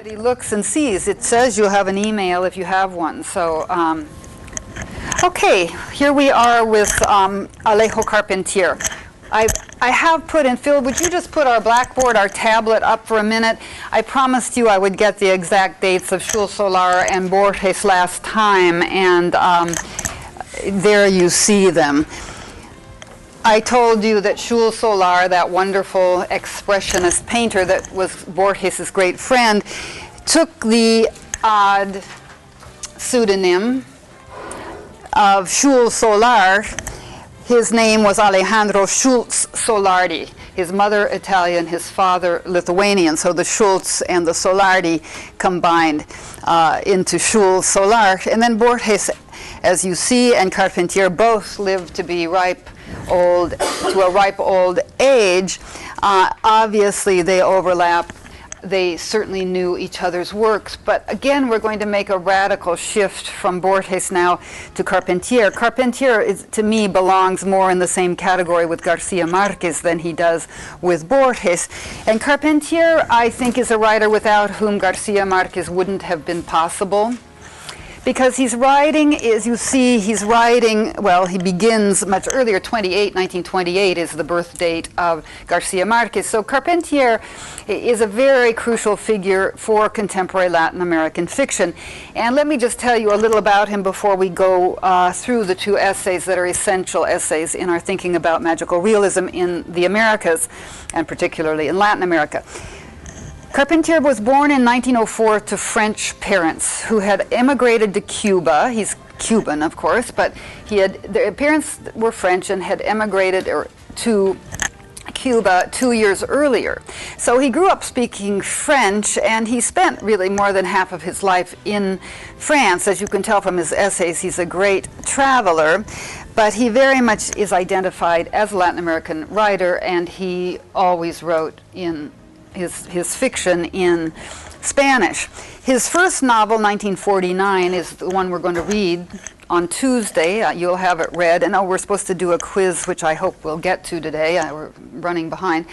He looks and sees. It says you have an email if you have one. So, okay, here we are with Alejo Carpentier. I have put in, Phil, would you just put our blackboard, our tablet up for a minute? I promised you I would get the exact dates of Schul Solar and Borges last time, and there you see them. I told you that Schul Solar, that wonderful expressionist painter that was Borges' great friend, took the odd pseudonym of Schul Solar. His name was Alejandro Schultz Solardi. His mother Italian, his father Lithuanian. So the Schultz and the Solardi combined into Schul Solar. And then Borges, as you see, and Carpentier both lived to be to a ripe old age. Obviously, they overlap. They certainly knew each other's works, but again, we're going to make a radical shift from Borges now to Carpentier. Carpentier, to me, belongs more in the same category with Garcia Marquez than he does with Borges. And Carpentier, I think, is a writer without whom Garcia Marquez wouldn't have been possible. Because he's writing, as you see, he's writing, well, he begins much earlier, 1928 is the birth date of Garcia Marquez. So Carpentier is a very crucial figure for contemporary Latin American fiction. And let me just tell you a little about him before we go through the two essays that are essential essays in our thinking about magical realism in the Americas, and particularly in Latin America. Carpentier was born in 1904 to French parents who had emigrated to Cuba. He's Cuban, of course, but their parents were French and had emigrated to Cuba 2 years earlier. So he grew up speaking French, and he spent really more than half of his life in France. As you can tell from his essays, he's a great traveler, but he very much is identified as a Latin American writer, and he always wrote in his fiction in Spanish. His first novel, 1949, is the one we're going to read on Tuesday. You'll have it read. And we're supposed to do a quiz, which I hope we'll get to today. We're running behind.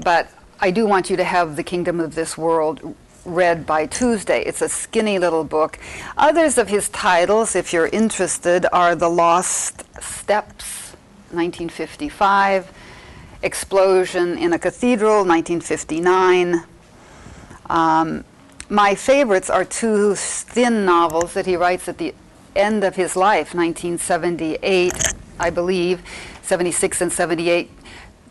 But I do want you to have The Kingdom of This World read by Tuesday. It's a skinny little book. Others of his titles, if you're interested, are The Lost Steps, 1955, Explosion in a Cathedral, 1959. My favorites are two thin novels that he writes at the end of his life, 1978, I believe, 76 and 78.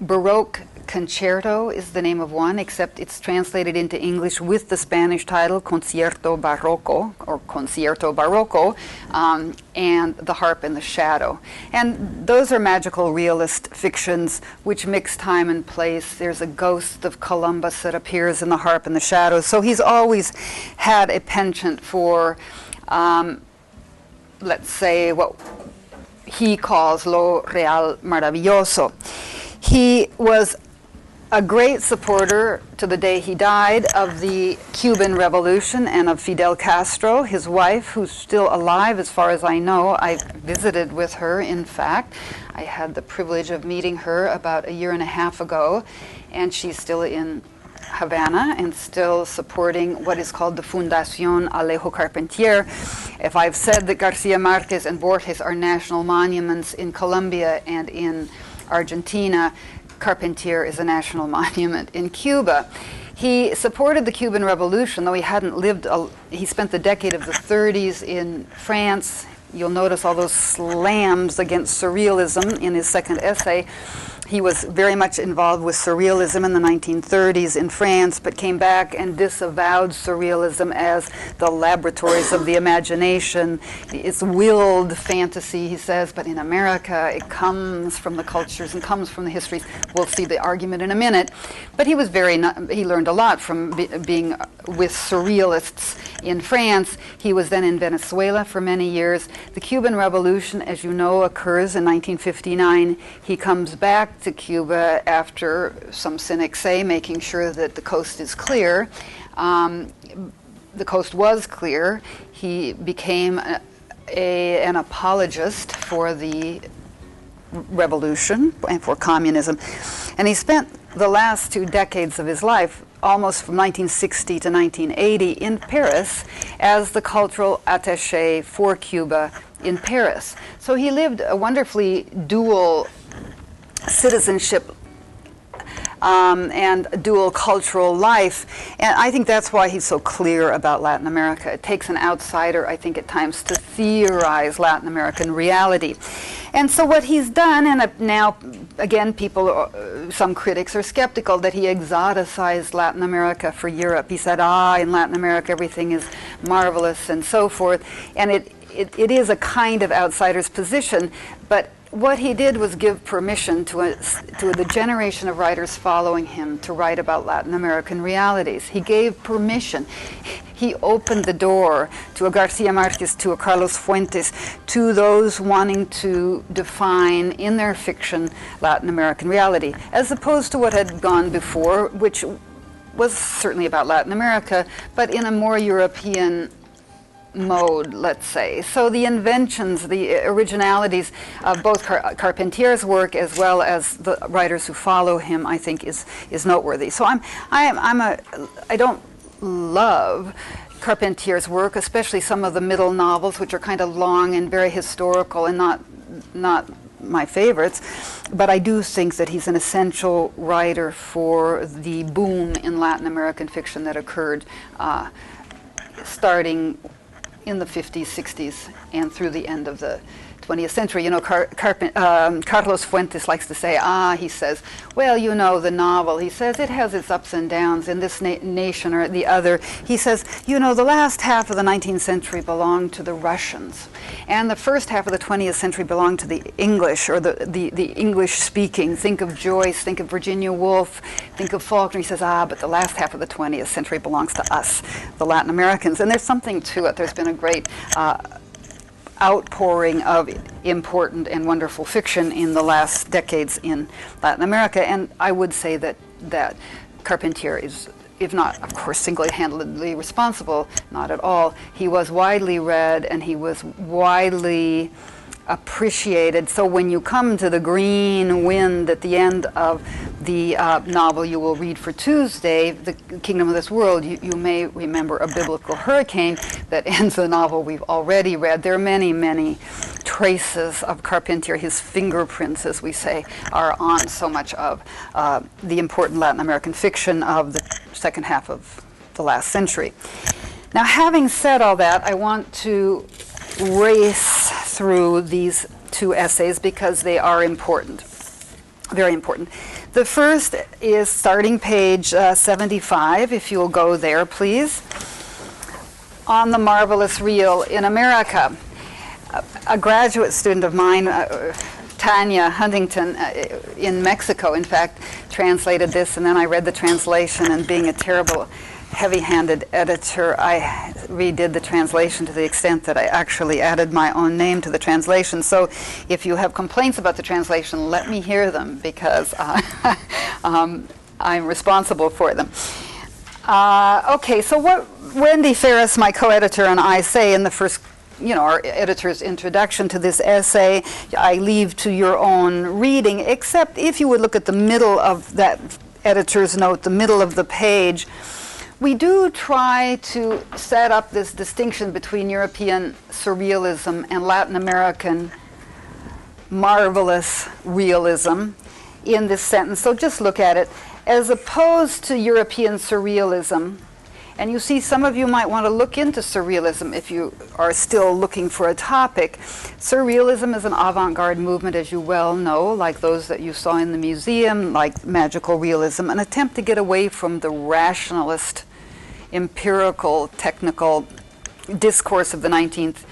Baroque Concerto is the name of one, except it's translated into English with the Spanish title, Concierto Barroco, or Concierto Barroco, and The Harp and the Shadow. And those are magical realist fictions which mix time and place. There's a ghost of Columbus that appears in The Harp and the Shadow. So he's always had a penchant for, let's say, what he calls lo real maravilloso. He was a great supporter, to the day he died, of the Cuban Revolution and of Fidel Castro. His wife, who's still alive as far as I know, I visited with her, in fact. I had the privilege of meeting her about 1.5 years ago, and she's still in Havana and still supporting what is called the Fundación Alejo Carpentier. If I've said that Garcia Marquez and Borges are national monuments in Colombia and in Argentina, Carpentier is a national monument in Cuba. He supported the Cuban Revolution, though he hadn't lived, he spent the decade of the 30s in France. You'll notice all those slams against Surrealism in his second essay. He was very much involved with Surrealism in the 1930s in France, but came back and disavowed Surrealism as the laboratories of the imagination. It's willed fantasy, he says, but in America it comes from the cultures and comes from the histories. We'll see the argument in a minute. But he was he learned a lot from being with Surrealists in France. He was then in Venezuela for many years. The Cuban Revolution, as you know, occurs in 1959. He comes back to Cuba after, some cynics say, making sure that the coast is clear. The coast was clear. He became an apologist for the revolution and for communism. And he spent the last 2 decades of his life almost from 1960 to 1980 in Paris as the cultural attaché for Cuba in Paris. So he lived a wonderfully dual citizenship and dual cultural life. And I think that's why he's so clear about Latin America. It takes an outsider, I think, at times to theorize Latin American reality. And so what he's done, and now, again, people, some critics are skeptical that he exoticized Latin America for Europe. He said, in Latin America everything is marvelous and so forth. And it is a kind of outsider's position, but what he did was give permission to the generation of writers following him to write about Latin American realities. He gave permission. He opened the door to a Garcia Marquez, to a Carlos Fuentes, to those wanting to define in their fiction Latin American reality, as opposed to what had gone before, which was certainly about Latin America, but in a more European mode, let's say. So the inventions, the originalities of both Carpentier's work as well as the writers who follow him, I think, is noteworthy. So I don't love Carpentier's work, especially some of the middle novels, which are kind of long and very historical and not my favorites, but I do think that he's an essential writer for the boom in Latin American fiction that occurred starting in the 50s, 60s, and through the end of the 20th century. You know, Carlos Fuentes likes to say, he says, well, you know, the novel, he says, it has its ups and downs in this nation or the other. He says, you know, the last half of the 19th century belonged to the Russians, and the first half of the 20th century belonged to the English, or the English-speaking. Think of Joyce, think of Virginia Woolf, think of Faulkner. He says, but the last half of the 20th century belongs to us, the Latin Americans. And there's something to it. There's been a great outpouring of important and wonderful fiction in the last decades in Latin America, and I would say that Carpentier is, if not, of course, single-handedly responsible, not at all. He was widely read and he was widely appreciated. So when you come to the green wind at the end of the novel you will read for Tuesday, The Kingdom of This World, you may remember a biblical hurricane that ends the novel we've already read. There are many, many traces of Carpentier. His fingerprints, as we say, are on so much of the important Latin American fiction of the second half of the last century. Now, having said all that, I want to race through these two essays because they are important, very important. The first is starting page 75, if you'll go there, please. On the Marvelous Real in America. A graduate student of mine, Tanya Huntington, in Mexico, in fact, translated this, and then I read the translation, and being a terrible heavy-handed editor, I redid the translation to the extent that I actually added my own name to the translation. So if you have complaints about the translation, let me hear them, because I'm responsible for them. Okay, so what Wendy Ferris, my co-editor, and I say in the first, our editor's introduction to this essay, I leave to your own reading, except if you would look at the middle of that editor's note, the middle of the page. We do try to set up this distinction between European surrealism and Latin American marvelous realism in this sentence. So just look at it. As opposed to European surrealism, and you see some of you might want to look into surrealism if you are still looking for a topic. Surrealism is an avant-garde movement, as you well know, like those that you saw in the museum, like magical realism, an attempt to get away from the rationalist, empirical, technical discourse of the 19th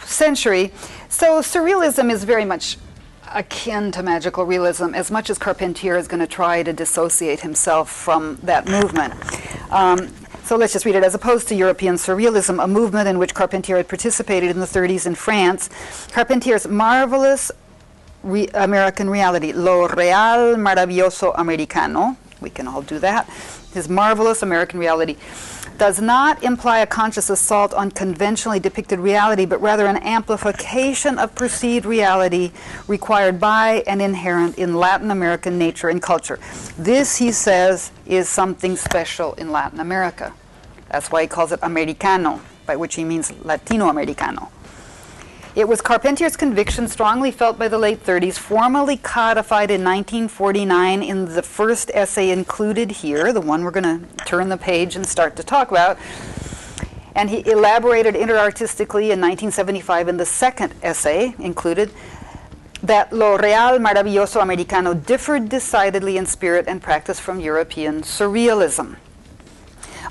century. So surrealism is very much akin to magical realism, as much as Carpentier is going to try to dissociate himself from that movement. So let's just read it. As opposed to European surrealism, a movement in which Carpentier had participated in the 30s in France, Carpentier's marvelous American reality, lo real maravilloso americano, we can all do that, his marvelous American reality, does not imply a conscious assault on conventionally depicted reality, but rather an amplification of perceived reality required by and inherent in Latin American nature and culture. This, he says, is something special in Latin America. That's why he calls it Americano, by which he means Latino-Americano. It was Carpentier's conviction, strongly felt by the late 30s, formally codified in 1949 in the first essay included here, the one we're going to turn the page and start to talk about. And he elaborated interartistically in 1975 in the second essay included that lo real maravilloso americano differed decidedly in spirit and practice from European surrealism.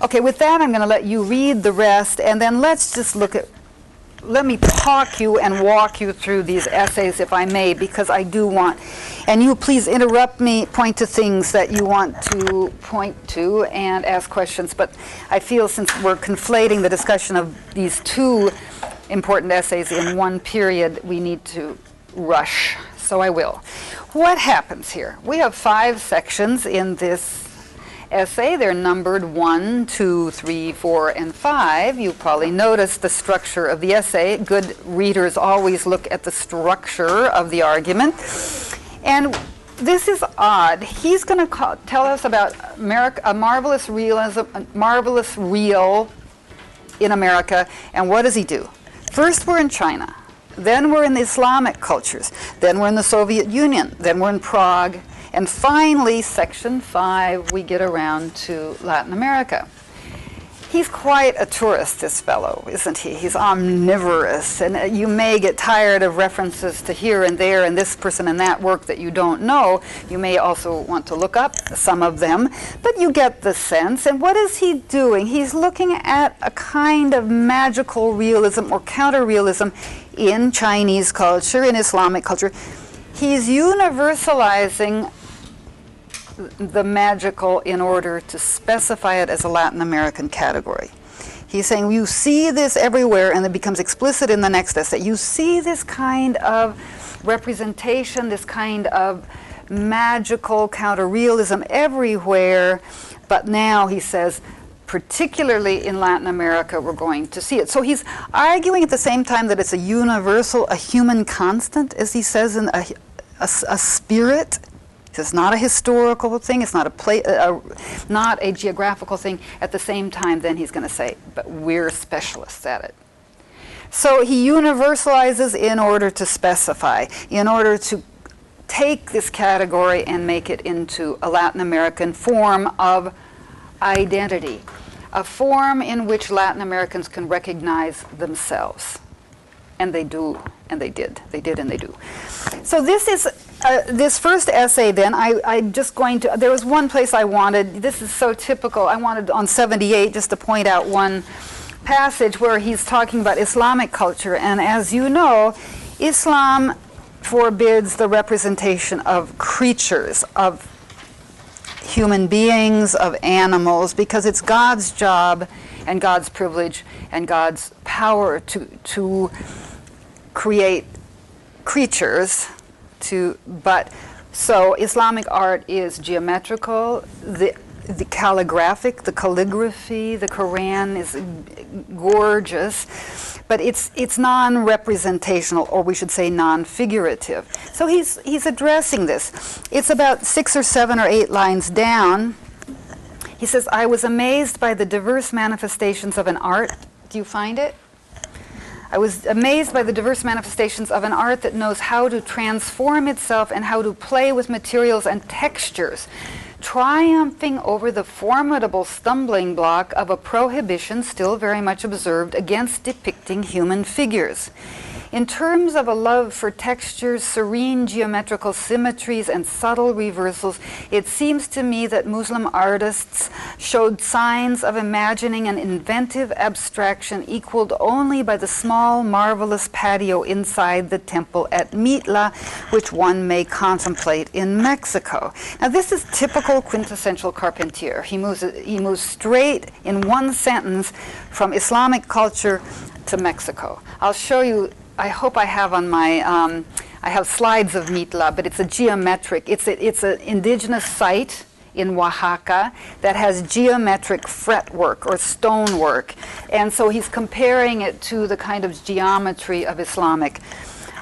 Okay, with that I'm going to let you read the rest, and then let's just let me talk you and walk you through these essays, if I may, because I do want, and you please interrupt me, point to things that you want to point to and ask questions. But I feel since we're conflating the discussion of these two important essays in one period, we need to rush. So I will. What happens here? We have 5 sections in this essay. They're numbered 1, 2, 3, 4, and 5. You probably noticed the structure of the essay. Good readers always look at the structure of the argument. And this is odd. He's going to tell us about a marvelous realism, a marvelous real in America. And what does he do? First, we're in China. Then we're in the Islamic cultures. Then we're in the Soviet Union. Then we're in Prague. And finally, section 5, we get around to Latin America. He's quite a tourist, this fellow, isn't he? He's omnivorous, and you may get tired of references to here and there and this person and that work that you don't know. You may also want to look up some of them, but you get the sense. And what is he doing? He's looking at a kind of magical realism or counter-realism in Chinese culture, in Islamic culture. He's universalizing the magical in order to specify it as a Latin American category. He's saying you see this everywhere, and it becomes explicit in the next essay. You see this kind of representation, this kind of magical counter-realism everywhere, but now, he says, particularly in Latin America, we're going to see it. So he's arguing at the same time that it's a universal, a human constant, as he says, in a spirit. It's not a historical thing. It's not not a geographical thing. At the same time, then he's going to say, but we're specialists at it. So he universalizes in order to specify, in order to take this category and make it into a Latin American form of identity, a form in which Latin Americans can recognize themselves. And they do, and they did. They did and they do. So this is, this first essay then, I'm just going to, there was one place I wanted, this is so typical, I wanted on 78 just to point out one passage where he's talking about Islamic culture. And as you know, Islam forbids the representation of creatures, of human beings, of animals, because it's God's job and God's privilege and God's power to create creatures. But so Islamic art is geometrical, the calligraphic, the calligraphy, the Quran is gorgeous, but it's non-representational, or we should say non-figurative. So he's addressing this. It's about 6 or 7 or 8 lines down. He says, I was amazed by the diverse manifestations of an art. Do you find it? I was amazed by the diverse manifestations of an art that knows how to transform itself and how to play with materials and textures, triumphing over the formidable stumbling block of a prohibition still very much observed against depicting human figures. In terms of a love for textures, serene geometrical symmetries, and subtle reversals, it seems to me that Muslim artists showed signs of imagining an inventive abstraction equaled only by the small, marvelous patio inside the temple at Mitla, which one may contemplate in Mexico. Now, this is typical quintessential Carpentier. He moves straight in one sentence from Islamic culture to Mexico. I'll show you. I hope I have on my, I have slides of Mitla, but it's a geometric, it's an indigenous site in Oaxaca that has geometric fretwork or stonework. And so he's comparing it to the kind of geometry of Islamic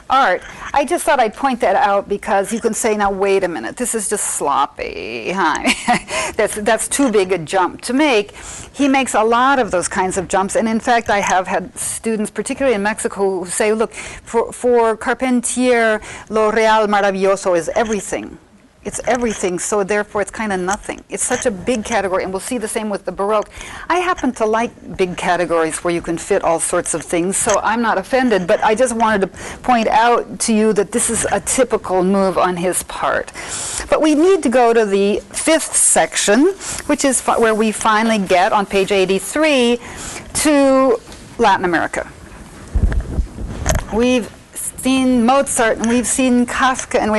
art. I just thought I'd point that out because you can say, now wait a minute, this is just sloppy. That's too big a jump to make. He makes a lot of those kinds of jumps, and in fact I have had students, particularly in Mexico, who say, look, for Carpentier, lo real maravilloso is everything. It's everything, so therefore it's kind of nothing. It's such a big category, and we'll see the same with the Baroque. I happen to like big categories where you can fit all sorts of things, so I'm not offended, but I just wanted to point out to you that this is a typical move on his part. But we need to go to the fifth section, which is where we finally get, on page 83, to Latin America. We've seen Mozart and we've seen Kafka, and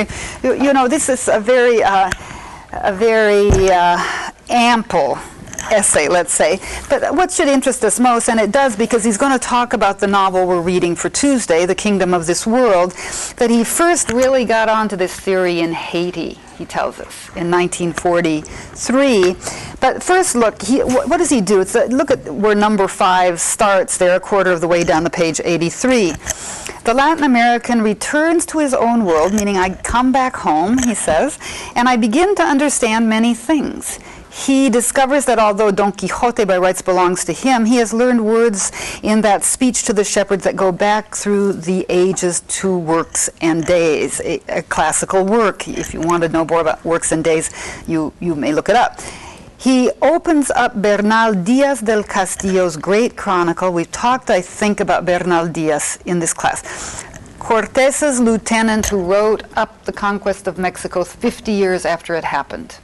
this is a very ample essay, let's say. But what should interest us most, and it does because he's going to talk about the novel we're reading for Tuesday, The Kingdom of This World, that he first really got onto this theory in Haiti, he tells us, in 1943. But first look, what does he do? Look at where number 5 starts there, a quarter of the way down the page 83. The Latin American returns to his own world, meaning I come back home, he says, and I begin to understand many things. He discovers that although Don Quixote by rights belongs to him, he has learned words in that speech to the shepherds that go back through the ages to Works and Days, a classical work. If you want to know more about Works and Days, you may look it up. He opens up Bernal Diaz del Castillo's great chronicle. We've talked, I think, about Bernal Diaz in this class. Cortés's lieutenant who wrote up the conquest of Mexico 50 years after it happened.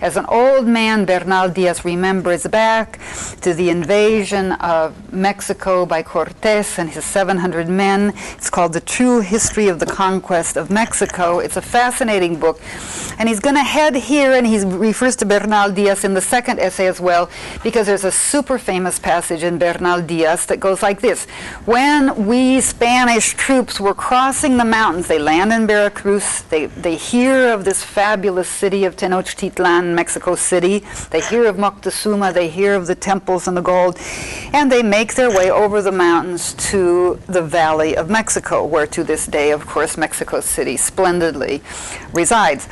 As an old man, Bernal Diaz remembers back to the invasion of Mexico by Cortés and his 700 men. It's called The True History of the Conquest of Mexico. It's a fascinating book. And he's going to head here, and he refers to Bernal Diaz in the second essay as well, because there's a super famous passage in Bernal Diaz that goes like this. When we Spanish troops were crossing the mountains, they land in Veracruz, they hear of this fabulous city of Tenochtitlan, Mexico City. They hear of Moctezuma, they hear of the temples and the gold, and they make their way over the mountains to the Valley of Mexico, where to this day, of course, Mexico City splendidly resides.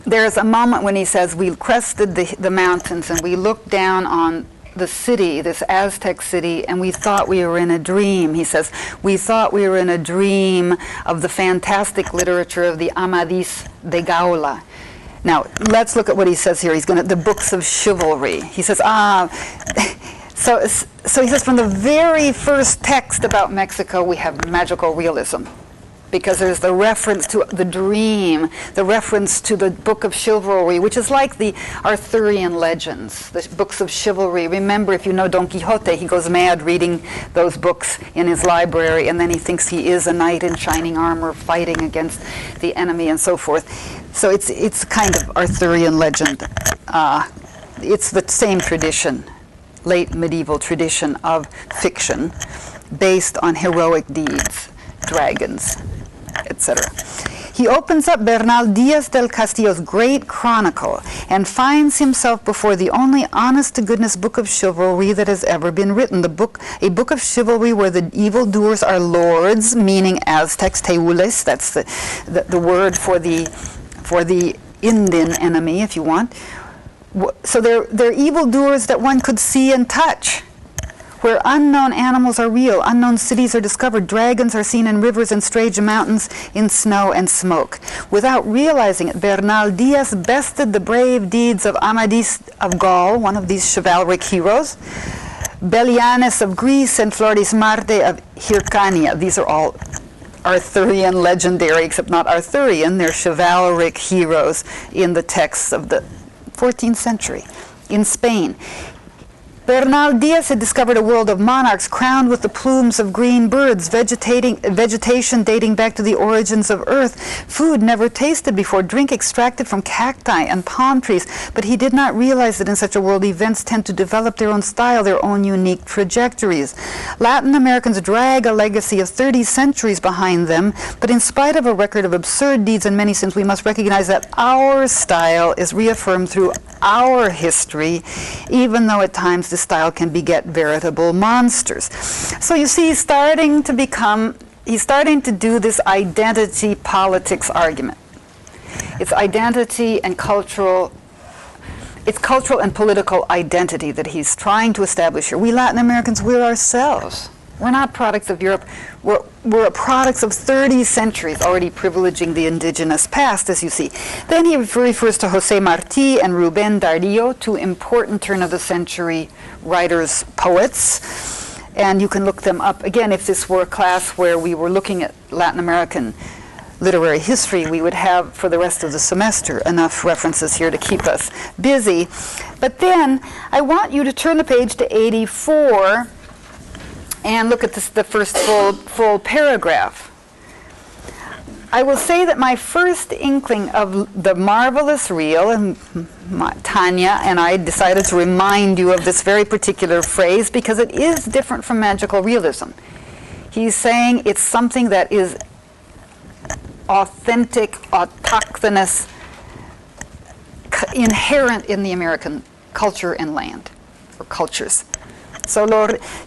There's a moment when he says, we crested the mountains and we looked down on the city, this Aztec city, and we thought we were in a dream. He says, we thought we were in a dream of the fantastic literature of the Amadís de Gaula. Now, let's look at what he says here. He's going to, the books of chivalry. He says, so he says, from the very first text about Mexico, we have magical realism. Because there's the reference to the dream, the reference to the book of chivalry, which is like the Arthurian legends, the books of chivalry. Remember, if you know Don Quixote, he goes mad reading those books in his library, and then he thinks he is a knight in shining armor fighting against the enemy and so forth. So it's kind of Arthurian legend. It's the same tradition, late medieval tradition of fiction, based on heroic deeds, dragons, etc. He opens up Bernal Diaz del Castillo's great chronicle and finds himself before the only honest-to-goodness book of chivalry that has ever been written. A book of chivalry where the evildoers are lords, meaning Aztecs, Teules, that's the word for the Indian enemy, if you want. So they're evildoers that one could see and touch, where unknown animals are real, unknown cities are discovered, dragons are seen in rivers and strange mountains, in snow and smoke. Without realizing it, Bernal Diaz bested the brave deeds of Amadís of Gaul, one of these chivalric heroes, Belianis of Greece, and Florismarte of Hyrcania. These are all Arthurian legendary, except not Arthurian, they're chivalric heroes in the texts of the 14th century in Spain. Bernal Diaz had discovered a world of monarchs crowned with the plumes of green birds, vegetation dating back to the origins of Earth, food never tasted before, drink extracted from cacti and palm trees. But he did not realize that in such a world, events tend to develop their own style, their own unique trajectories. Latin Americans drag a legacy of 30 centuries behind them, but in spite of a record of absurd deeds and many sins, we must recognize that our style is reaffirmed through our history, even though at times this style can beget veritable monsters. So you see, he's starting to do this identity politics argument. It's identity and cultural, it's cultural and political identity that he's trying to establish here. We Latin Americans, we're ourselves. We're not products of Europe. We're products of 30 centuries already privileging the indigenous past, as you see. Then he refers to José Martí and Rubén Darío, two important turn-of-the-century writers, poets. And you can look them up. Again, if this were a class where we were looking at Latin American literary history, we would have, for the rest of the semester, enough references here to keep us busy. But then, I want you to turn the page to 84 and look at this, the first full paragraph. I will say that my first inkling of the marvelous real, and Tanya and I decided to remind you of this very particular phrase because it is different from magical realism. He's saying it's something that is authentic, autochthonous, inherent in the American culture and land, or cultures. So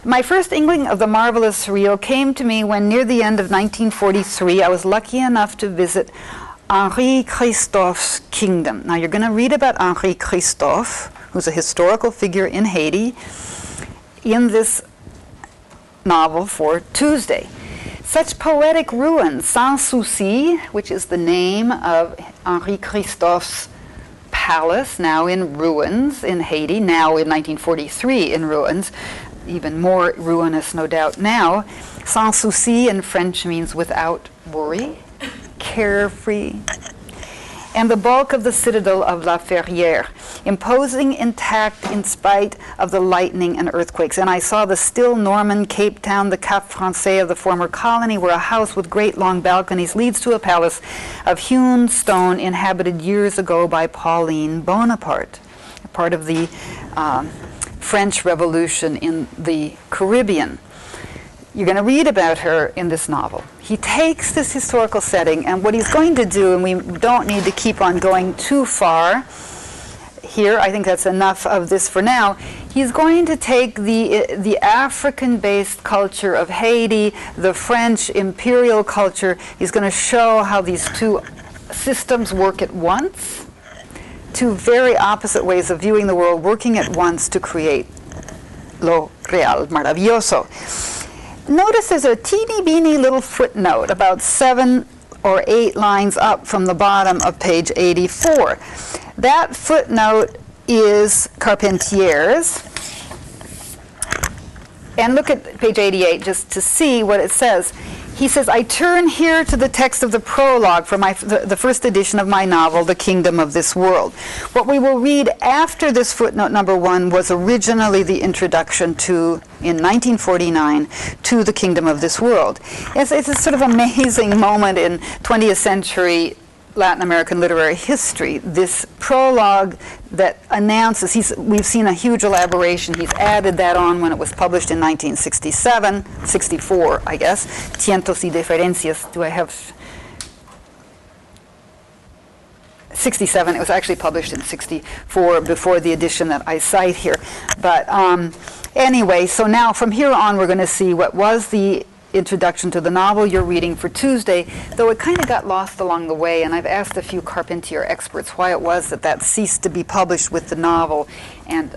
my first inkling of the marvelous real came to me when near the end of 1943 I was lucky enough to visit Henri Christophe's kingdom. Now you're going to read about Henri Christophe, who's a historical figure in Haiti, in this novel for Tuesday. Such poetic ruins, Sans Souci, which is the name of Henri Christophe's palace, now in ruins in Haiti, now in 1943 in ruins, even more ruinous no doubt now. Sans souci in French means without worry, carefree. And the bulk of the citadel of La Ferrière, imposing intact in spite of the lightning and earthquakes. And I saw the still Norman Cape Town, the Cap Français of the former colony, where a house with great long balconies leads to a palace of hewn stone inhabited years ago by Pauline Bonaparte, part of the French Revolution in the Caribbean. You're going to read about her in this novel. He takes this historical setting, and what he's going to do, and we don't need to keep on going too far here, I think that's enough of this for now, he's going to take the African-based culture of Haiti, the French imperial culture, he's going to show how these two systems work at once, two very opposite ways of viewing the world working at once to create lo real maravilloso. Notice there's a teeny-beeny little footnote about 7 or 8 lines up from the bottom of page 84. That footnote is Carpentier's. And look at page 88 just to see what it says. He says, I turn here to the text of the prologue for the first edition of my novel, The Kingdom of This World. What we will read after this footnote number 1 was originally the introduction to, in 1949, to The Kingdom of This World. It's a sort of amazing moment in 20th century Latin American literary history, this prologue that announces, we've seen a huge elaboration, he's added that on when it was published in 1967, 64, I guess, Tientos y Diferencias, do I have 67, it was actually published in 64 before the edition that I cite here. But anyway, so now from here on we're going to see what was the introduction to the novel you're reading for Tuesday, though it kind of got lost along the way, and I've asked a few Carpentier experts why it was that ceased to be published with the novel, and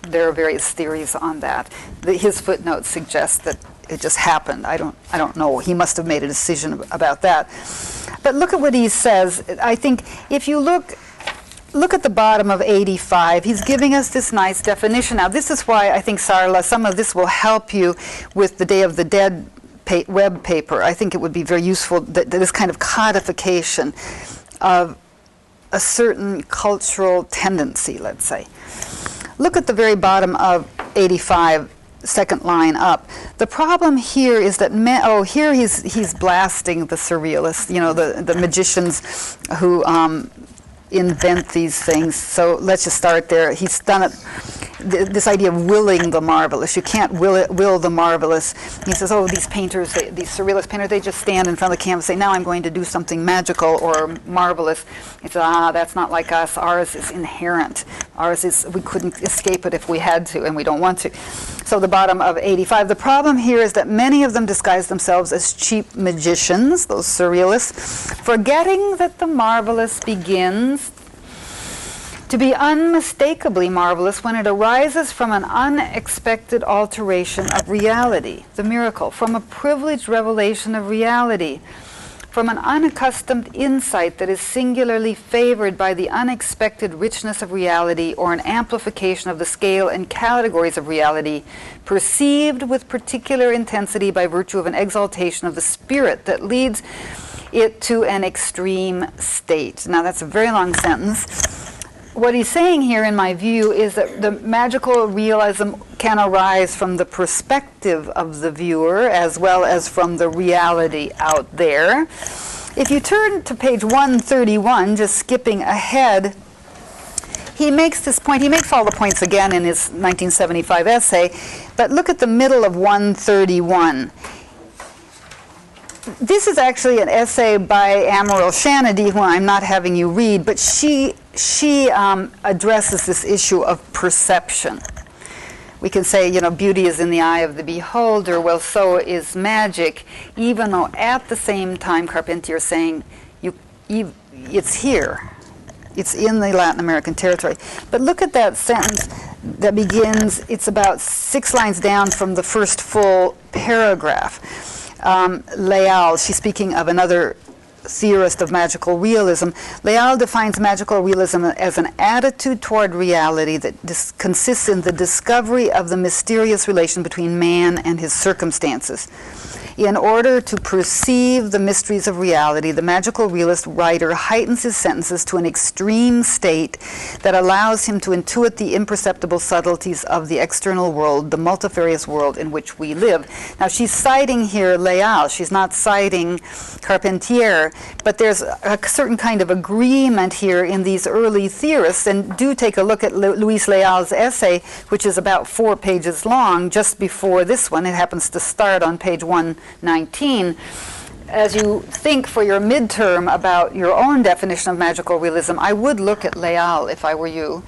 there are various theories on that. His footnote suggests that it just happened. I don't know. He must have made a decision about that. But look at what he says. I think if you look at the bottom of 85, he's giving us this nice definition. Now this is why I think, Sarla, some of this will help you with the Day of the Dead web paper. I think it would be very useful, this kind of codification of a certain cultural tendency, let's say. Look at the very bottom of 85, second line up. The problem here is that here he's blasting the surrealists, you know, the magicians who invent these things. So let's just start there. He's done it. This idea of willing the marvelous. You can't will the marvelous. He says, oh, these painters, these surrealist painters, they just stand in front of the canvas and say, now I'm going to do something magical or marvelous. It's, that's not like us. Ours is inherent. Ours is, we couldn't escape it if we had to, and we don't want to. So the bottom of 85. The problem here is that many of them disguise themselves as cheap magicians, those surrealists, forgetting that the marvelous begins to be unmistakably marvelous when it arises from an unexpected alteration of reality, the miracle, from a privileged revelation of reality, from an unaccustomed insight that is singularly favored by the unexpected richness of reality or an amplification of the scale and categories of reality, perceived with particular intensity by virtue of an exaltation of the spirit that leads it to an extreme state. Now that's a very long sentence. What he's saying here, in my view, is that the magical realism can arise from the perspective of the viewer as well as from the reality out there. If you turn to page 131, just skipping ahead, he makes this point. He makes all the points again in his 1975 essay, but look at the middle of 131. This is actually an essay by Amaral Shanady, who I'm not having you read, but she addresses this issue of perception. We can say, you know, beauty is in the eye of the beholder. Well, so is magic, even though at the same time Carpentier is saying it's here. It's in the Latin American territory. But look at that sentence that begins, it's about 6 lines down from the first full paragraph. Leal, she's speaking of another theorist of magical realism. Leal defines magical realism as an attitude toward reality that consists in the discovery of the mysterious relation between man and his circumstances. In order to perceive the mysteries of reality, the magical realist writer heightens his sentences to an extreme state that allows him to intuit the imperceptible subtleties of the external world, the multifarious world in which we live. Now, she's citing here Leal. She's not citing Carpentier, but there's a certain kind of agreement here in these early theorists. And do take a look at Luis Leal's essay, which is about 4 pages long, just before this one. It happens to start on page 119. As you think for your midterm about your own definition of magical realism, I would look at Leal if I were you.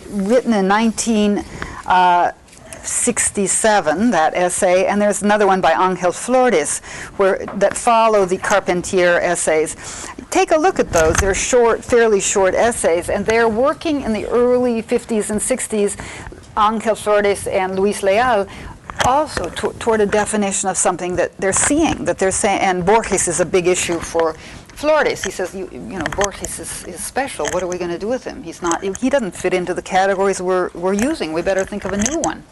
Written in 1967, that essay, and there's another one by Angel Flores that follow the Carpentier essays. Take a look at those. They're short, fairly short essays, and they're working in the early 50s and 60s, Angel Flores and Luis Leal, also toward a definition of something that they're seeing, that they're saying, and Borges is a big issue for Flores. He says, you know, Borges is special. What are we going to do with him? He doesn't fit into the categories we're using. We better think of a new one.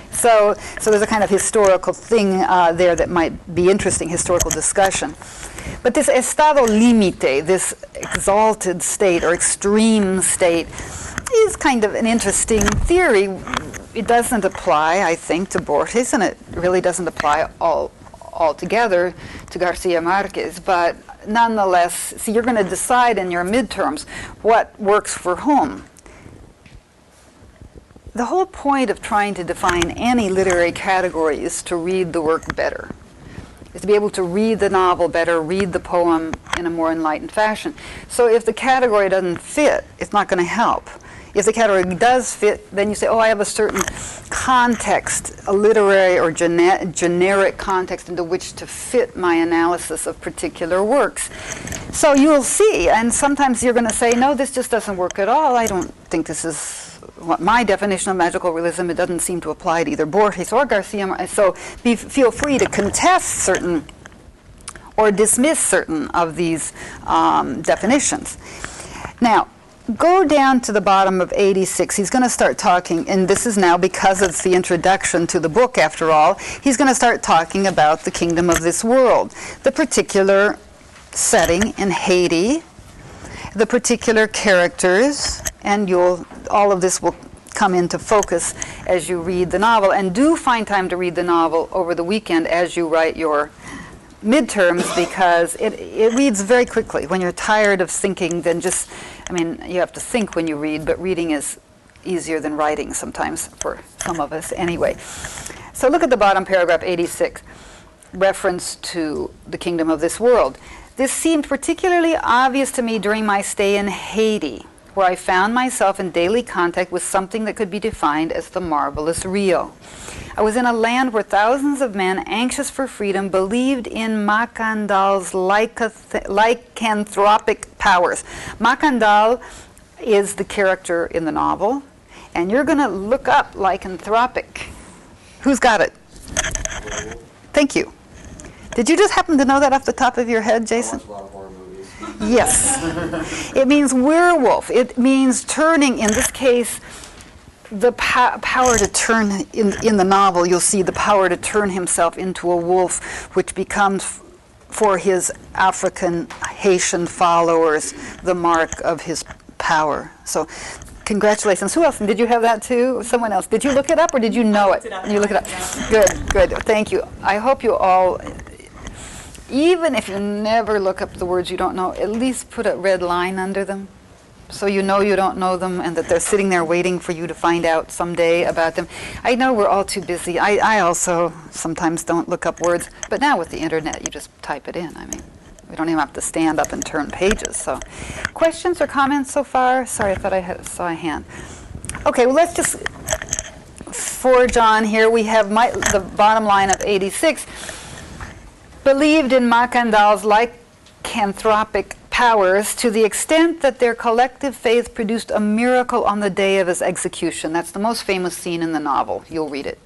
So there's a kind of historical thing there that might be interesting, historical discussion. But this estado límite, this exalted state or extreme state, is kind of an interesting theory. It doesn't apply, I think, to Borges, and it really doesn't apply altogether to Garcia Marquez. But nonetheless, see, you're going to decide in your midterms what works for whom. The whole point of trying to define any literary category is to read the work better, is to be able to read the novel better, read the poem in a more enlightened fashion. So if the category doesn't fit, it's not going to help. If the category does fit, then you say, oh, I have a certain context, a literary or generic context into which to fit my analysis of particular works. So you'll see, and sometimes you're going to say, no, this just doesn't work at all. I don't think this is what my definition of magical realism. It doesn't seem to apply to either Borges or Garcia Marquez. So feel free to contest certain or dismiss certain of these definitions. Now, go down to the bottom of 86. He's going to start talking, and this is now because it's the introduction to the book, after all. He's going to start talking about the kingdom of this world, the particular setting in Haiti, the particular characters, and all of this will come into focus as you read the novel. And do find time to read the novel over the weekend as you write your midterms, because it reads very quickly. When you're tired of thinking, then just, I mean, you have to think when you read, but reading is easier than writing sometimes for some of us anyway. So look at the bottom paragraph, 86, reference to the kingdom of this world. This seemed particularly obvious to me during my stay in Haiti, where I found myself in daily contact with something that could be defined as the marvelous real. I was in a land where thousands of men, anxious for freedom, believed in Macandal's lycanthropic powers. Macandal is the character in the novel, and you're going to look up lycanthropic. Who's got it? Thank you. Did you just happen to know that off the top of your head, Jason? I watch a lot of horror movies. Yes. It means werewolf. It means turning, in this case, the power to turn, in the novel, you'll see the power to turn himself into a wolf, which becomes, for his African Haitian followers, the mark of his power. So, congratulations. Who else? Did you have that too? Someone else. Did you look it up or did you know it? You look it up. Good, good. Thank you. I hope you all, even if you never look up the words you don't know, at least put a red line under them, so you know you don't know them and that they're sitting there waiting for you to find out someday about them. I know we're all too busy. I also sometimes don't look up words, but now with the internet, you just type it in. I mean, we don't even have to stand up and turn pages. So, questions or comments so far? Sorry, I thought I saw a hand. Okay, well, let's just forge on here. We have the bottom line of 86. Believed in Macandal's lycanthropic powers to the extent that their collective faith produced a miracle on the day of his execution. That's the most famous scene in the novel. You'll read it.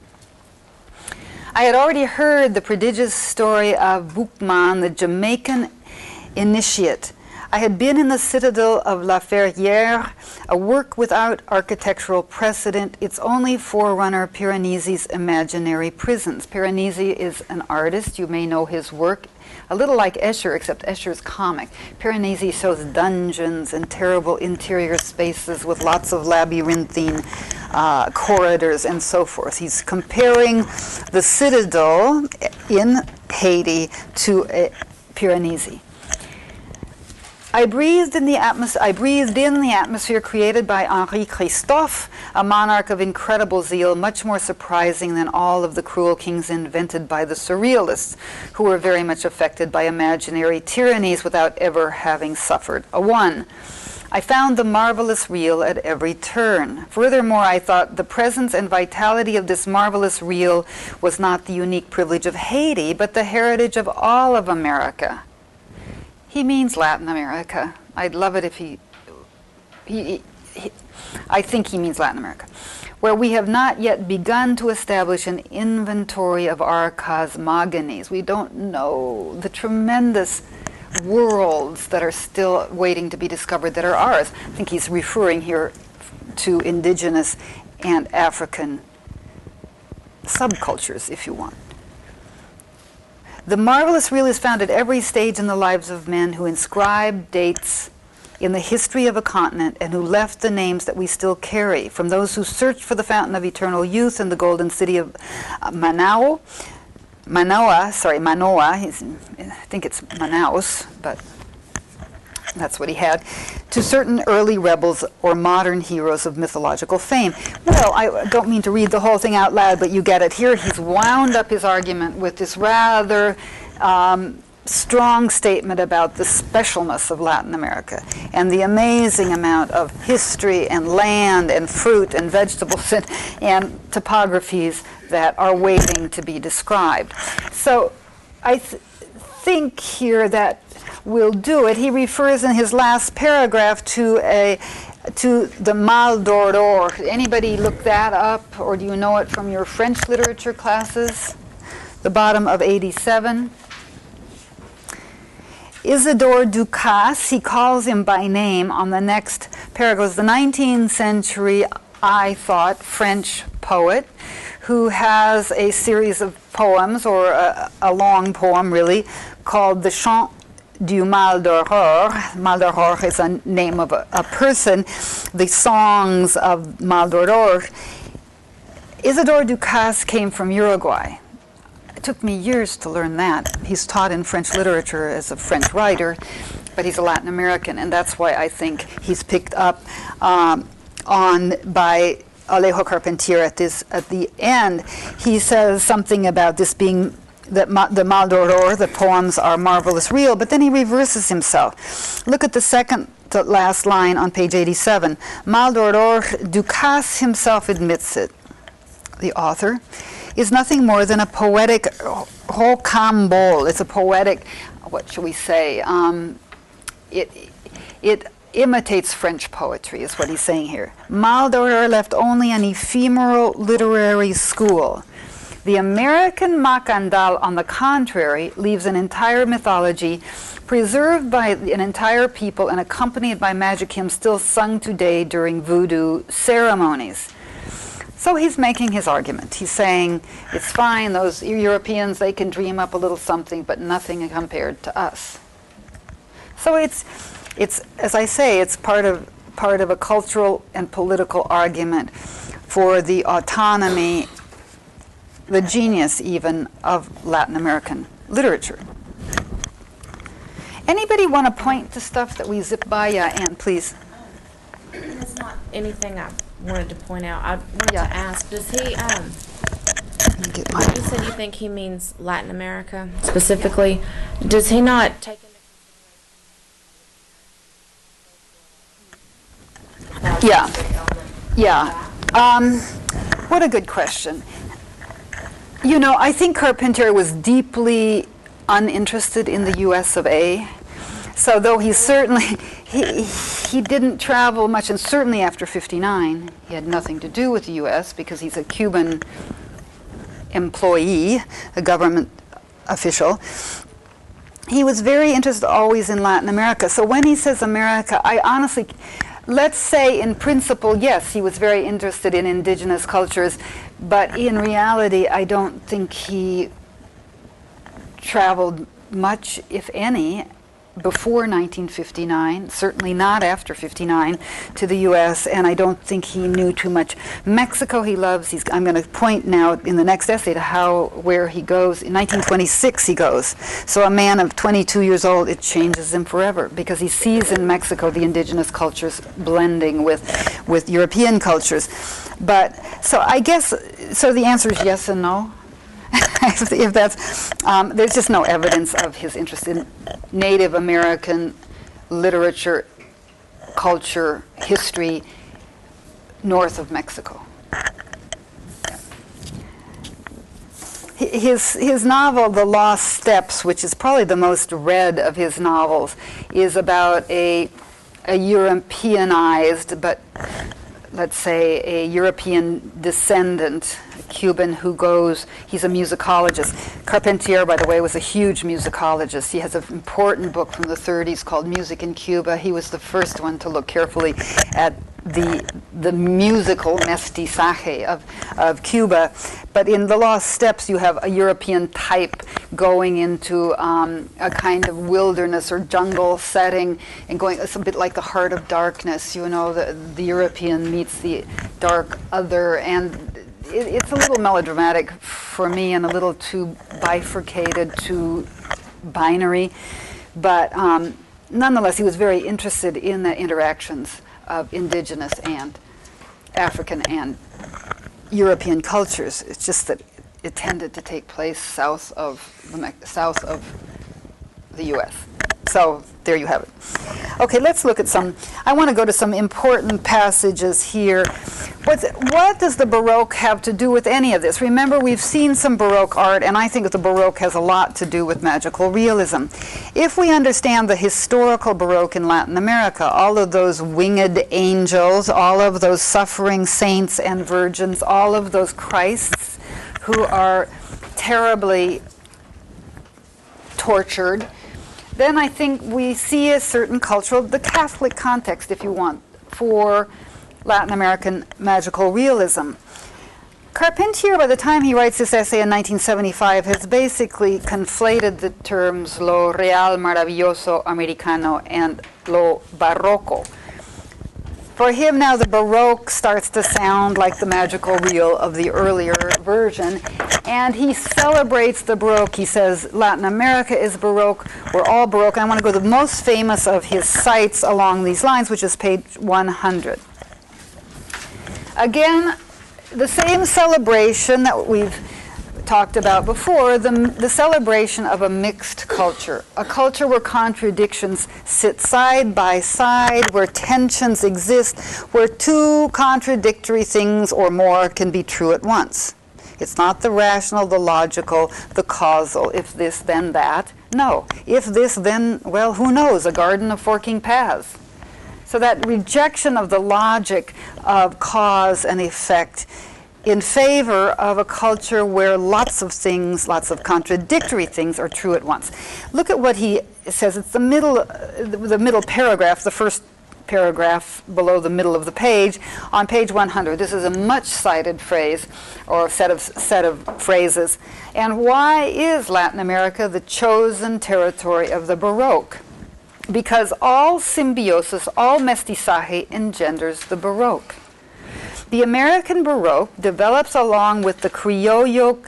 I had already heard the prodigious story of Boukman, the Jamaican initiate. I had been in the citadel of La Ferrière, a work without architectural precedent, its only forerunner, Piranesi's imaginary prisons. Piranesi is an artist. You may know his work. A little like Escher, except Escher's comic. Piranesi shows dungeons and terrible interior spaces with lots of labyrinthine corridors and so forth. He's comparing the citadel in Haiti to Piranesi. I breathed in the atmosphere created by Henri Christophe, a monarch of incredible zeal, much more surprising than all of the cruel kings invented by the Surrealists, who were very much affected by imaginary tyrannies without ever having suffered a one. I found the marvelous real at every turn. Furthermore, I thought the presence and vitality of this marvelous real was not the unique privilege of Haiti, but the heritage of all of America. He means Latin America. I'd love it if I think he means Latin America, where we have not yet begun to establish an inventory of our cosmogonies. We don't know the tremendous worlds that are still waiting to be discovered that are ours. I think he's referring here to indigenous and African subcultures, if you want. The marvelous real is found at every stage in the lives of men who inscribed dates in the history of a continent and who left the names that we still carry, from those who searched for the fountain of eternal youth in the golden city of Manoa, I think it's Manaus, but that's what he had, to certain early rebels or modern heroes of mythological fame. Well, I don't mean to read the whole thing out loud, but you get it. Here he's wound up his argument with this rather strong statement about the specialness of Latin America and the amazing amount of history and land and fruit and vegetables and topographies that are waiting to be described. So I think here that will do it. He refers in his last paragraph to the Mal d'Or. Anybody look that up, or do you know it from your French literature classes? The bottom of 87. Isidore Ducasse, he calls him by name on the next paragraph, the 19th century, I thought, French poet who has a series of poems, or a long poem really, called the Chant du Mal d'Aurore. Mal d'Aurore is a name of a person. The songs of Mal d'Aurore. Isidore Ducasse came from Uruguay. It took me years to learn that. He's taught in French literature as a French writer, but he's a Latin American, and that's why I think he's picked up on by Alejo Carpentier at the end. He says something about this being that the Mal d'Aurore, the poems are marvelous real, but then he reverses himself. Look at the second to last line on page 87. Mal d'Aurore, Ducasse himself admits it. The author is nothing more than a poetic rocambole. It's a poetic, what shall we say? It imitates French poetry, is what he's saying here. Mal d'Aurore left only an ephemeral literary school. The American Macandal, on the contrary, leaves an entire mythology preserved by an entire people and accompanied by magic hymns still sung today during voodoo ceremonies. So he's making his argument. He's saying, it's fine, those Europeans, they can dream up a little something, but nothing compared to us. So it's as I say, it's part of a cultural and political argument for the autonomy, the genius even, of Latin American literature. Anybody want to point to stuff that we zip by? Yeah, Anne, please. That's not anything I wanted to point out. I wanted to ask, does he, you said you think he means Latin America specifically. Does he not take into what a good question. You know, I think Carpentier was deeply uninterested in the US of A. So though he certainly, he didn't travel much, and certainly after 59, he had nothing to do with the US because he's a Cuban employee, a government official. He was very interested always in Latin America. So when he says America, I honestly, let's say in principle, yes, he was very interested in indigenous cultures, but in reality, I don't think he traveled much, if any, before 1959, certainly not after 59, to the U.S., and I don't think he knew too much. Mexico he loves. I'm going to point now in the next essay to where he goes. In 1926 he goes. So a man of 22 years old, it changes him forever, because he sees in Mexico the indigenous cultures blending with European cultures. But, so I guess, so the answer is yes and no. If that's, there's just no evidence of his interest in Native American literature, culture, history north of Mexico. His novel, The Lost Steps, which is probably the most read of his novels, is about a Europeanized, but let's say a European descendant, a Cuban who goes, he's a musicologist. Carpentier, by the way, was a huge musicologist. He has an important book from the 30s called Music in Cuba. He was the first one to look carefully at the musical mestizaje of Cuba. But in The Lost Steps, you have a European type going into a kind of wilderness or jungle setting and going, it's a bit like The Heart of Darkness, you know, the European meets the dark other, and it's a little melodramatic for me and a little too bifurcated, too binary, but nonetheless, he was very interested in the interactions of indigenous and African and European cultures. It's just that it tended to take place south of the U.S. So there you have it. Okay, let's look at some. I want to go to some important passages here. What does the Baroque have to do with any of this? Remember, we've seen some Baroque art, and I think the Baroque has a lot to do with magical realism. If we understand the historical Baroque in Latin America, all of those winged angels, all of those suffering saints and virgins, all of those Christs who are terribly tortured, then I think we see a certain cultural, the Catholic context, if you want, for Latin American magical realism. Carpentier, by the time he writes this essay in 1975, has basically conflated the terms lo real maravilloso americano and lo barroco. For him now, the Baroque starts to sound like the magical real of the earlier version, and he celebrates the Baroque. He says Latin America is Baroque, we're all Baroque. I want to go to the most famous of his cites along these lines, which is page 100. Again, the same celebration that we've talked about before, the celebration of a mixed culture, a culture where contradictions sit side by side, where tensions exist, where two contradictory things or more can be true at once. It's not the rational, the logical, the causal, if this, then that. No, if this, then, well, who knows, a garden of forking paths. So that rejection of the logic of cause and effect in favor of a culture where lots of things, lots of contradictory things are true at once. Look at what he says. It's the middle paragraph, the first paragraph below the middle of the page, on page 100. This is a much cited phrase, or set of phrases. And why is Latin America the chosen territory of the Baroque? Because all symbiosis, all mestizaje engenders the Baroque. The American Baroque develops along with the Criollo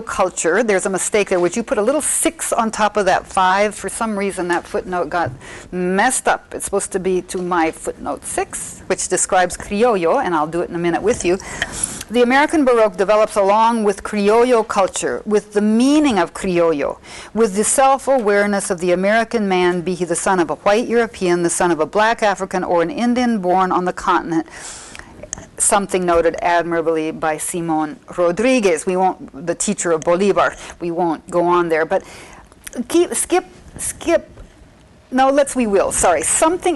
culture. There's a mistake there. Would you put a little 6 on top of that 5? For some reason, that footnote got messed up. It's supposed to be to my footnote 6, which describes Criollo, and I'll do it in a minute with you. The American Baroque develops along with Criollo culture, with the meaning of Criollo, with the self-awareness of the American man, be he the son of a white European, the son of a black African, or an Indian born on the continent. Something noted admirably by Simon Rodriguez. We won't, the teacher of Bolivar, we won't go on there, but something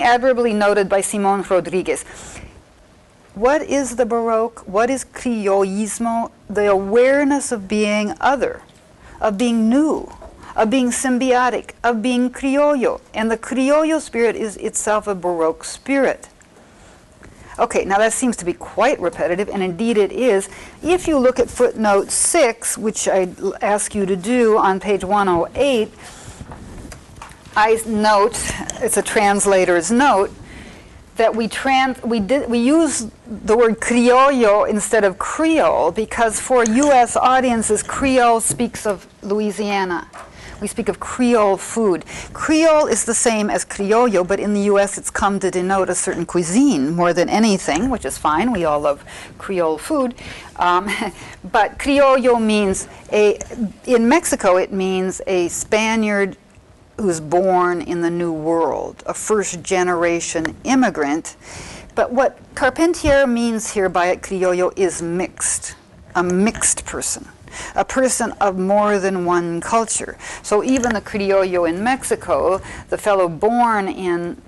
admirably noted by Simon Rodriguez. What is the Baroque? What is Criollismo? The awareness of being other, of being new, of being symbiotic, of being Criollo. And the Criollo spirit is itself a Baroque spirit. Okay, now that seems to be quite repetitive, and indeed it is. If you look at footnote 6, which I ask you to do on page 108, I note, it's a translator's note, that we use the word criollo instead of Creole because for U.S. audiences, Creole speaks of Louisiana. We speak of Creole food. Creole is the same as criollo, but in the U.S. it's come to denote a certain cuisine more than anything, which is fine. We all love Creole food. But criollo means, in Mexico, it means a Spaniard who's born in the New World, a first-generation immigrant. But what Carpentier means here by it, criollo, is mixed, a mixed person. A person of more than one culture. So even the criollo in Mexico, the fellow born in,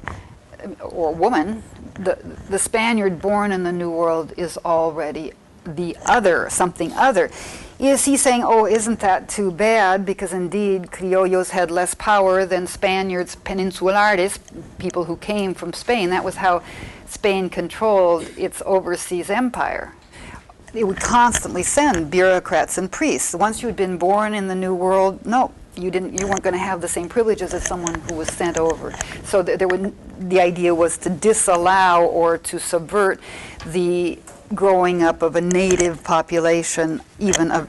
or woman, the Spaniard born in the New World is already the other, something other. Is he saying, oh, isn't that too bad? Because indeed, criollos had less power than Spaniards, peninsulares, people who came from Spain. That was how Spain controlled its overseas empire. It would constantly send bureaucrats and priests. Once you had been born in the New World, no, you weren't going to have the same privileges as someone who was sent over. So the idea was to disallow or to subvert the growing up of a native population, even of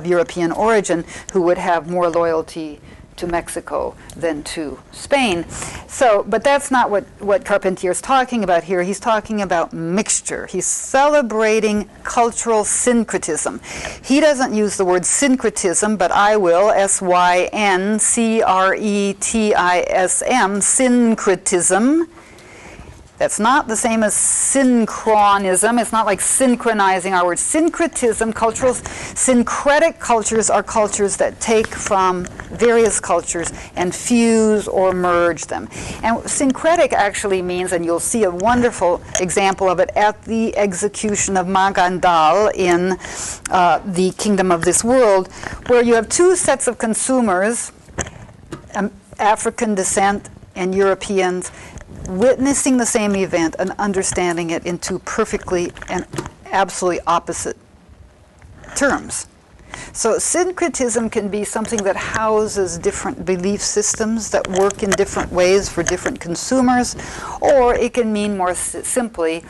European origin, who would have more loyalty to Mexico than to Spain. So, but that's not what Carpentier is talking about here. He's talking about mixture. He's celebrating cultural syncretism. He doesn't use the word syncretism, but I will, S-Y-N-C-R-E-T-I-S-M, syncretism. That's not the same as synchronism. It's not like synchronizing our words. Syncretism, syncretic cultures are cultures that take from various cultures and fuse or merge them. And syncretic actually means, and you'll see a wonderful example of it at the execution of Magandal in The Kingdom of This World, where you have two sets of consumers, African descent and Europeans, witnessing the same event and understanding it in two perfectly and absolutely opposite terms. So syncretism can be something that houses different belief systems that work in different ways for different consumers, or it can mean more simply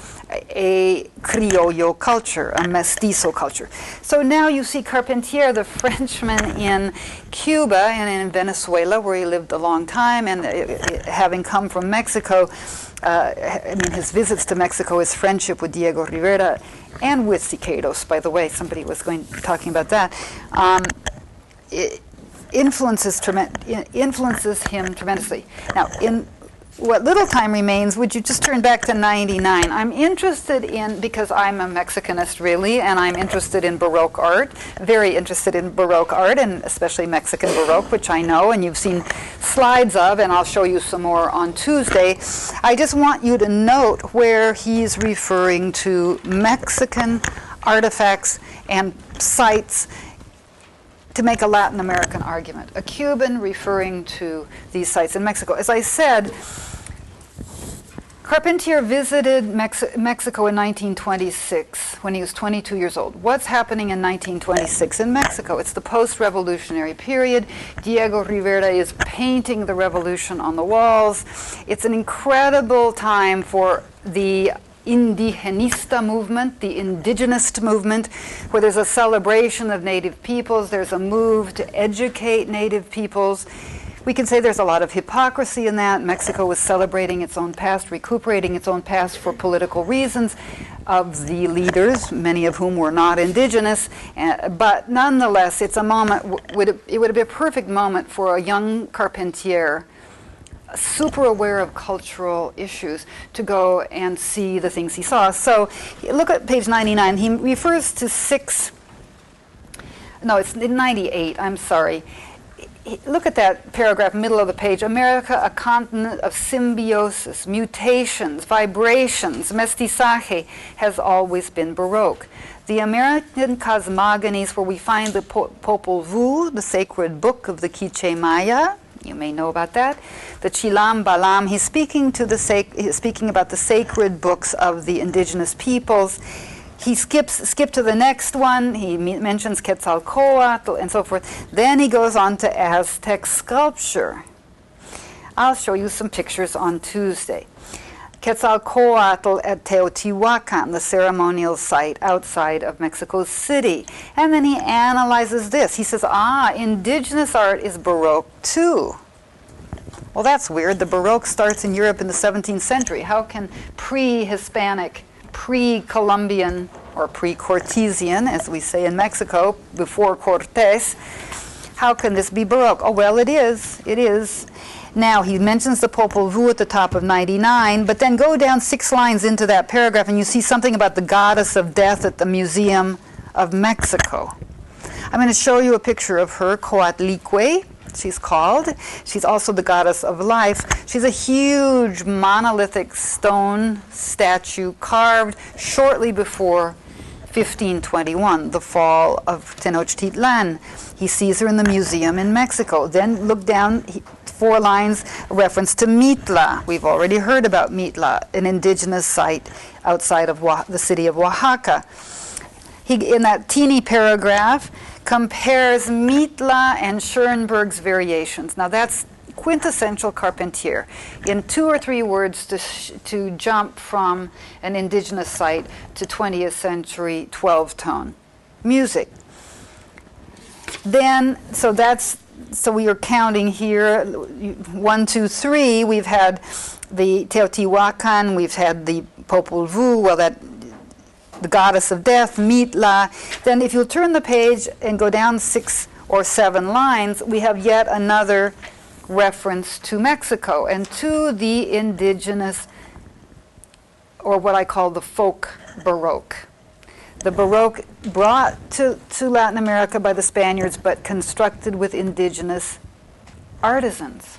a criollo culture, a mestizo culture. So now you see Carpentier, the Frenchman in Cuba and in Venezuela, where he lived a long time, and having come from Mexico, I mean, his visits to Mexico, his friendship with Diego Rivera, and with Siqueiros, by the way, somebody was talking about that, it influences him tremendously. Now, in what little time remains, would you just turn back to 99? I'm interested in, because I'm a Mexicanist really, and I'm interested in Baroque art, very interested in Baroque art, and especially Mexican Baroque, which I know, and you've seen slides of, and I'll show you some more on Tuesday. I just want you to note where he's referring to Mexican artifacts and sites to make a Latin American argument. A Cuban referring to these sites in Mexico. As I said, Carpentier visited Mexico in 1926 when he was 22 years old. What's happening in 1926 in Mexico? It's the post-revolutionary period. Diego Rivera is painting the revolution on the walls. It's an incredible time for the indigenista movement, the indigenist movement, where there's a celebration of native peoples, there's a move to educate native peoples. We can say there's a lot of hypocrisy in that. Mexico was celebrating its own past, recuperating its own past for political reasons of the leaders, many of whom were not indigenous, but nonetheless, it's a moment, it would be a perfect moment for a young Carpentier, super aware of cultural issues, to go and see the things he saw. So look at page 99. He refers to it's in 98, I'm sorry. Look at that paragraph, middle of the page. America, a continent of symbiosis, mutations, vibrations, mestizaje, has always been Baroque. The American cosmogonies, where we find the Popol Vuh, the sacred book of the Quiché Maya, you may know about that. The Chilam Balam, he's speaking about the sacred books of the indigenous peoples. He skipped to the next one. He mentions Quetzalcoatl and so forth. Then he goes on to Aztec sculpture. I'll show you some pictures on Tuesday. Quetzalcoatl at Teotihuacan, the ceremonial site outside of Mexico City. And then he analyzes this. He says, indigenous art is Baroque too. Well, that's weird. The Baroque starts in Europe in the 17th century. How can pre-Hispanic, pre-Columbian, or pre-Cortesian, as we say in Mexico, before Cortes, how can this be Baroque? Oh, well, it is. It is. Now, he mentions the Popol Vuh at the top of 99, but then go down 6 lines into that paragraph and you see something about the goddess of death at the Museum of Mexico. I'm going to show you a picture of her, Coatlicue, she's called. She's also the goddess of life. She's a huge monolithic stone statue carved shortly before 1521, the fall of Tenochtitlan. He sees her in the museum in Mexico. Then look down, 4 lines, a reference to Mitla. We've already heard about Mitla, an indigenous site outside of the city of Oaxaca. He, in that teeny paragraph, compares Mitla and Schoenberg's variations. Now that's quintessential Carpentier. In 2 or 3 words to jump from an indigenous site to 20th century 12-tone music. Then, so we are counting here, 1, 2, 3. We've had the Teotihuacan, we've had the Popol Vuh, well, the goddess of death, Mitla. Then if you'll turn the page and go down 6 or 7 lines, we have yet another reference to Mexico and to the indigenous, or what I call the folk Baroque. The Baroque brought to Latin America by the Spaniards, but constructed with indigenous artisans.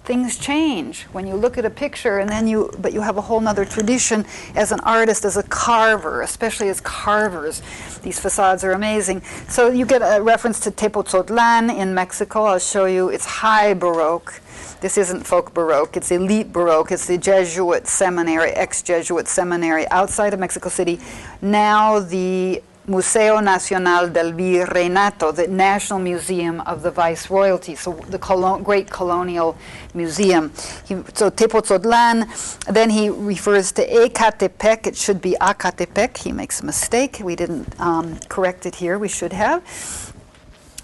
Things change when you look at a picture, and then you have a whole other tradition as an artist, as a carver, especially as carvers. These facades are amazing. So you get a reference to Tepoztlan in Mexico. I'll show you. It's high Baroque. This isn't folk Baroque. It's elite Baroque. It's the Jesuit seminary, ex-Jesuit seminary outside of Mexico City. Now the Museo Nacional del Virreinato, the National Museum of the Viceroyalty, so the great colonial museum. So Tepoztlan, then he refers to Ecatepec. It should be Acatepec. He makes a mistake. We didn't correct it here. We should have.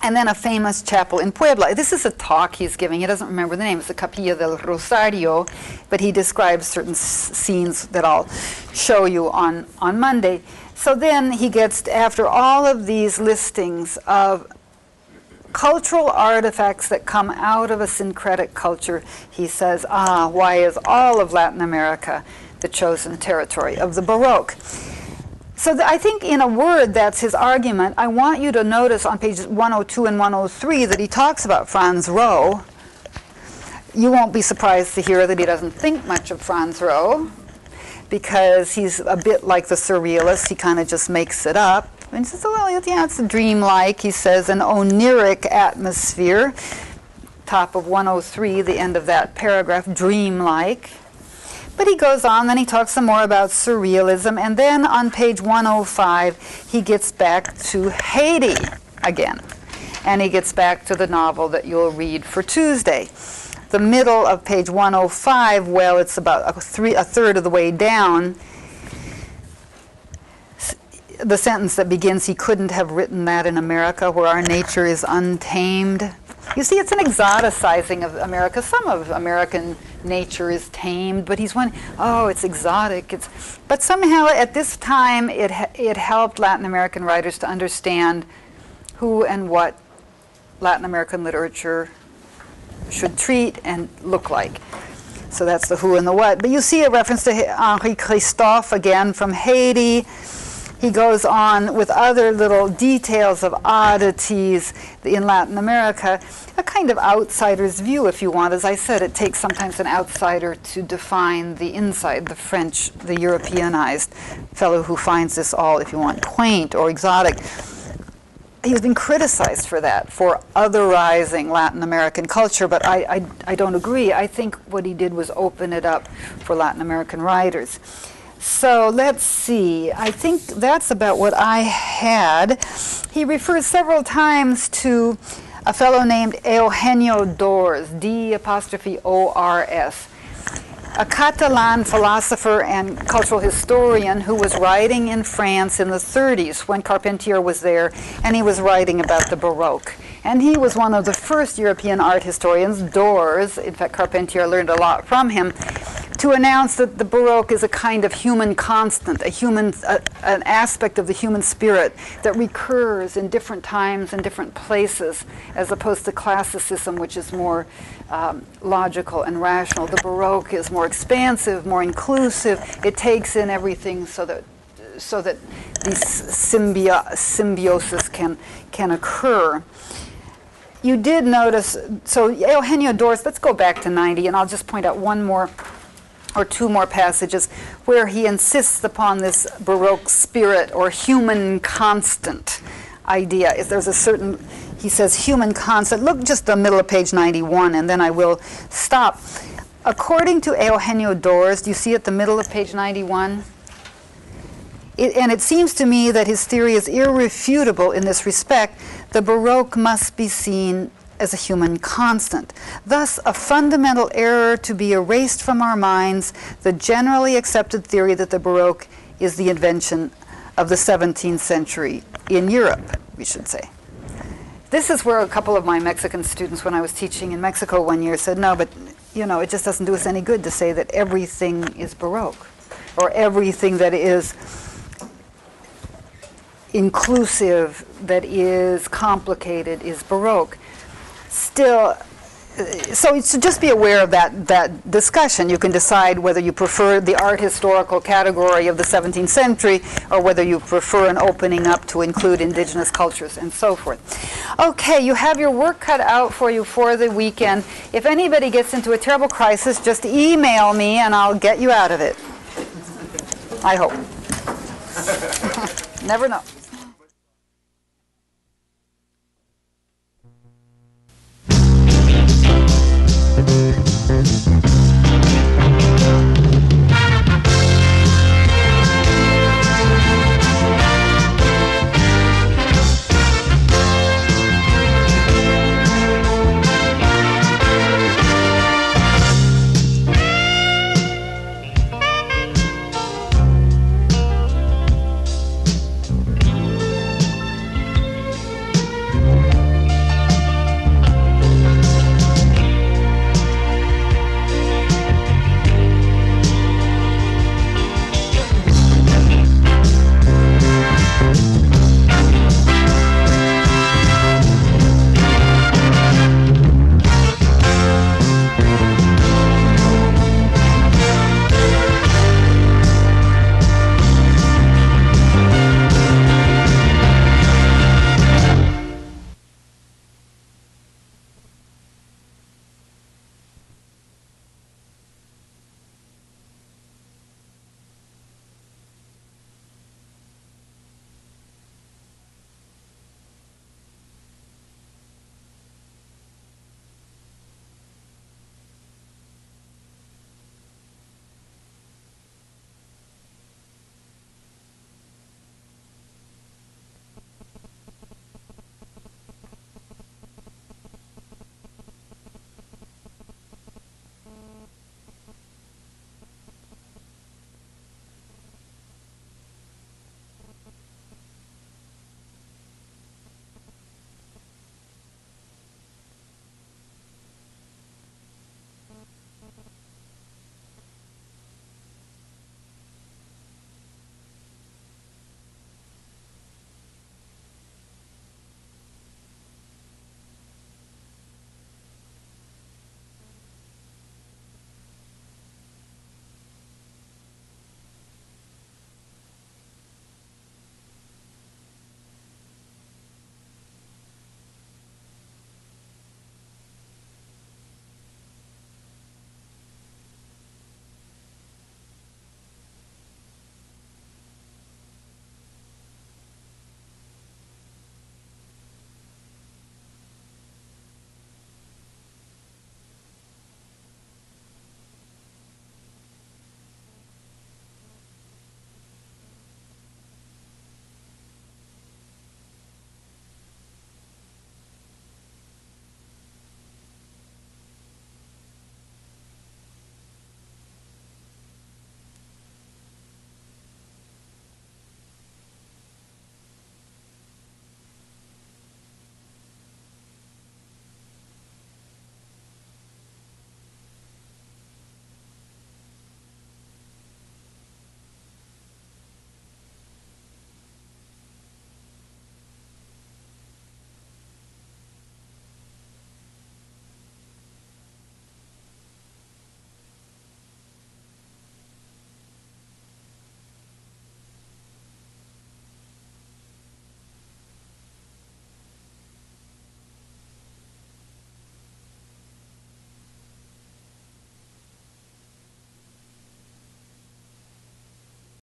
And then a famous chapel in Puebla. This is a talk he's giving. He doesn't remember the name. It's the Capilla del Rosario, but he describes certain scenes that I'll show you on Monday. So then he gets, after all of these listings of cultural artifacts that come out of a syncretic culture, he says, why is all of Latin America the chosen territory of the Baroque? So I think in a word that's his argument. I want you to notice on pages 102 and 103 that he talks about Franz Roh. You won't be surprised to hear that he doesn't think much of Franz Roh, because he's a bit like the Surrealist. He kind of just makes it up. And he says, well, yeah, it's dreamlike. He says, an oniric atmosphere. Top of 103, the end of that paragraph, dreamlike. But he goes on, then he talks some more about Surrealism, and then on page 105, he gets back to Haiti again. And he gets back to the novel that you'll read for Tuesday. The middle of page 105, well, it's about a third of the way down, the sentence that begins, he couldn't have written that in America where our nature is untamed. You see, it's an exoticizing of America. Some of American nature is tamed, but he's it's exotic. But somehow at this time it helped Latin American writers to understand who and what Latin American literature should treat and look like. So that's the who and the what. But you see a reference to Henri Christophe again from Haiti. He goes on with other little details of oddities in Latin America, a kind of outsider's view, if you want. As I said, it takes sometimes an outsider to define the inside, the French, the Europeanized fellow who finds this all, if you want, quaint or exotic. He's been criticized for that, for otherizing Latin American culture, but I don't agree. I think what he did was open it up for Latin American writers. So let's see. I think that's about what I had. He refers several times to a fellow named Eugenio d'Ors, D''O''R''S, a Catalan philosopher and cultural historian who was writing in France in the 30s when Carpentier was there, and he was writing about the Baroque. And he was one of the first European art historians, d'Ors, in fact Carpentier learned a lot from him, to announce that the Baroque is a kind of human constant, an aspect of the human spirit that recurs in different times and different places, as opposed to classicism, which is more logical and rational. The Baroque is more expansive, more inclusive. It takes in everything so that these symbiosis can occur. You did notice, so Eugenio d'Ors, let's go back to 90, and I'll just point out one more or two more passages where he insists upon this Baroque spirit or human constant idea. If there's a certain, he says human constant. Look just the middle of page 91, and then I will stop. According to Eugenio d'Ors, do you see at the middle of page 91? And it seems to me that his theory is irrefutable in this respect. The Baroque must be seen as a human constant. Thus, a fundamental error to be erased from our minds, the generally accepted theory that the Baroque is the invention of the 17th century in Europe, we should say. This is where a couple of my Mexican students, when I was teaching in Mexico one year, said, no, but it just doesn't do us any good to say that everything is Baroque, or everything that is inclusive, that is complicated, is Baroque. Still, so just be aware of that discussion. You can decide whether you prefer the art historical category of the 17th century or whether you prefer an opening up to include indigenous cultures and so forth. Okay, you have your work cut out for you for the weekend. If anybody gets into a terrible crisis, just email me and I'll get you out of it. I hope. Never know.